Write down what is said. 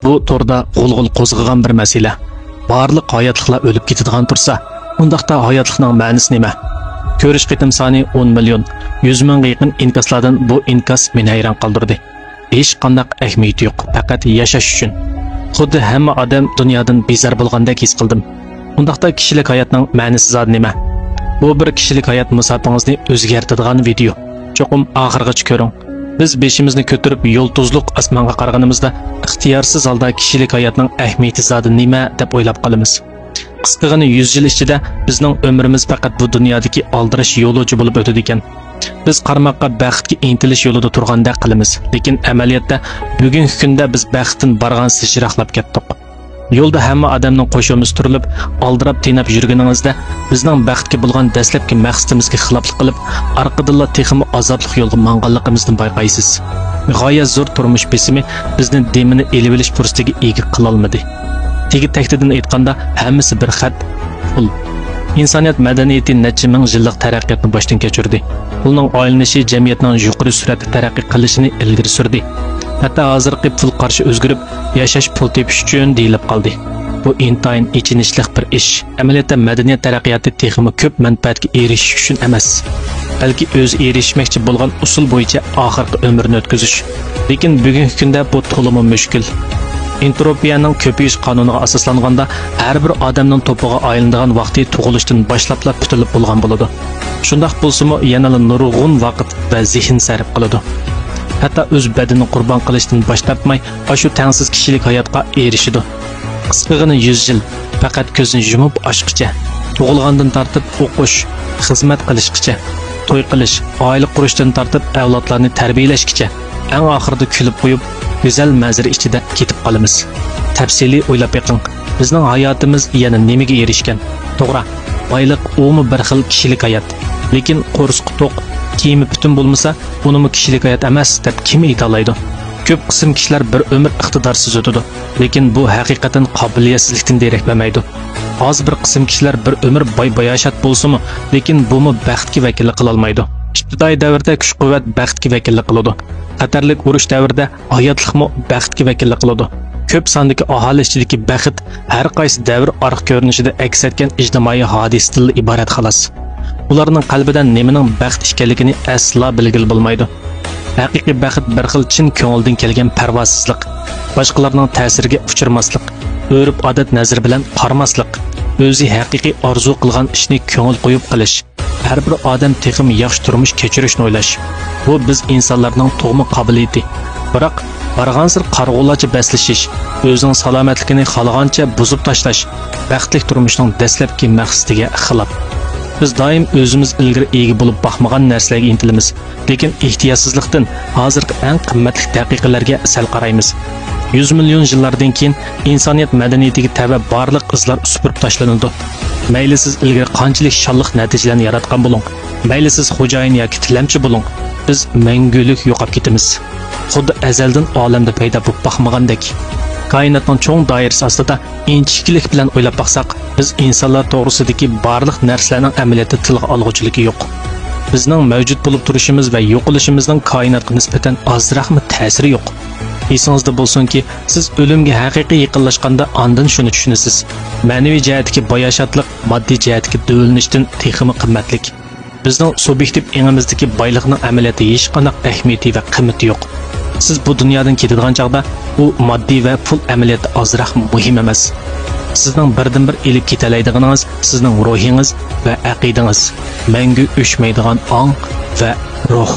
Bu torda g'ulg'ul qo'zg'agan bir masala. Barliq hayotliklar o'lib ketadigan tursa, undaqda hayotlikning ma'nosi nima? Ko'rish qitim soni 10 million, 100 mingga yaqin inkaslardan bu inkas meni hayron qoldirdi. Hech qanday ahamiyati yo'q, faqat yashash uchun. Xuddi hamma odam dunyodan bezar bo'lgandek his qildim. Undaqda kishilik hayotning ma'nosi zot nima? Bu bir kishilik hayot musofangizni o'zgartiradigan video. Cho'qim oxirgacha ko'ring. Biz beshimizni ko'tarib yo'ltuzliq osmonga qaraganimizda ixtiyorsiz holda kishilik hayotning ahamiyati zodi nima deb o'ylab qolamiz. Qisqagina 100 yil ichida bizning umrimiz faqat bu dunyodagi aldirish yo'lovchi bo'lib o'tadi ekan. Biz qarmoqqa baxtga intilish yo'lida turganda qilamiz, lekin amaliyotda bugungi kunda biz baxtdan borgan sijroqlab ketdik. Yo'lda hamma odamning qo'shimiz turilib, aldirab tinab yurganingizda bizning baxtga bo'lgan dastlabki maqsadimizga xiloflik qilib, orqadan texmi azobli yo'lga manganligimizni bayqaysiz. G'oyat zo'r turmush besimi bizni demini elib olish fursatiga ega qila olmadi. Tegi taktidan aytganda hammasi bir xat pul. İnsaniyat madaniyati necha ming yillik taraqqiyotni boshdan kechirdi. Pulning oylanishi jamiyatning yuqori sur'atda taraqqiy qilishini ilgari surdi. Hatto hozirgi pul qarshi o'zgarib, yashash pul tepish uchun deyilib qoldi. Bu intayin ichinishli bir ish. Amaliyotda madaniyat taraqqiyoti texmi ko'p manfaatga erishish uchun emas, balki o'zi erishmoqchi bo'lgan usul bo'yicha oxirgi umrni o'tkazish. Lekin bugungi kunda bu to'limi mushkul. Entropiyaning ko'payish qonuniga asoslanganda har bir odamning to'pig'iga aylanadigan vaqti tug'ilishdan boshlab tutilib bo'lgan bo'ladi. Shundoq bo'lsa-mu, yana nurg'un vaqt va zehn sarf qiladi. Hatto o'z badanini qurbon qilishdan bosh tortmay, shu tangsiz kishilik hayotga erishidi. Qisqagina 100 yil faqat ko'zini yumib ochqicha, tug'ilgandan tortib o'qish, xizmat qilishgacha, to'y qilish, oila qurishdan tortib avlodlarni tarbiyalashgacha, eng oxirida kulib qo'yib go'zal manzara ichida ketib qolamiz. Tafsiliy o'ylab beqing. Bizning hayotimiz yana nimaga erishgan? To'g'ri, boylik o'mi bir xil kishilik hayot. Lekin qo'rsqi to'q, kiyimi butun bo'lmasa, bunimi kishilik hayot emas deb kim aytoladi? Ko'p qism kishilar bir umr iqtidorsiz o'tadi, lekin bu haqiqatan qobiliyatsizlikdan derak bermaydi. Az bir qism kishilar bir umr boy-boyashat bo'lsa-mu, lekin bumi baxtga vakillik qila olmaydi. İbtidoiy davrda kuch-quvvat baxtga vakillik qiladi. Xatarlik urush davrida hayotlikmi baxtga vakillik qiladi. Ko'p sondagi aholi ichidagi baxt har qaysi davr orq ko'rinishida aks etgan ijtimoiy hodisadan iborat xolos. Ularning qalbidan nimaning baxt ekanligini aslo bilgil bo'lmaydi. Haqiqiy baxt bir xil chin ko'ngildan kelgan parvosizlik, boshqalarning ta'siriga uchirmaslik, o'rib odat nazar bilan qaramaslik, o'zi haqiqiy orzu qilgan ishni ko'ngil qo'yib qilish. Har bir odam texim yaxshi turmush kechirishni o'ylash. Bu biz insonlarning tug'ma qobiliyati. Biroq barg'ansir qarg'ulacha baslashish, o'zining salomatligini xalagancha buzib tashlash baxtli turmushning dastlabki maqsadiga xilof. Biz doim o'zimiz ilgari ega bo'lib baxmagan narsalarga intilamiz, lekin ehtiyotsizlikdan hozirgi eng qimmatli daqiqalarga sal qaraymiz. 100 million yillardan keyin insoniyat madaniyatiga tava barliq izlar supurib tashlanadi. Mayli siz ilgari qanchalik shonliq natijalarni yaratgan bo'ling, mayli siz xo'jayin yoki tilamchi bo'ling, biz mangulik yo'qolib ketamiz. Xuddi azaldan olamda paydo bo'lib baxmagandek. Koinotning cho'ng doirasi ostida inchiklik bilan o'ylab baqsaq, biz insonlar to'g'risidagi barliq narsalarning amaliyotda tilga olg'uchiligi yo'q. Bizning mavjud bo'lib turishimiz va yo'qolishimizning koinotga nisbatan ozroqmi ta'siri yo'q. Esingizda bo'lsinki, siz o'limga haqiqiy yaqinlashganda ondan shuni tushunasiz. Ma'naviy jihatdagi boyashatlik moddiy jihatdagi dövlnishdan texmi qimmatlik. Bizning subyektiv engimizdagi boylikning amaliyotda hech qanday ahamiyati va qiymati yo'q. Siz bu dunyodan ketadigan chaqda u moddiy va pul amaliyotda ozroq muhim emas. Sizning birdan-bir elib ketalaydiganingiz sizning ruhingiz va aqidangiz, mangu o'chmaydigan ong va ruh.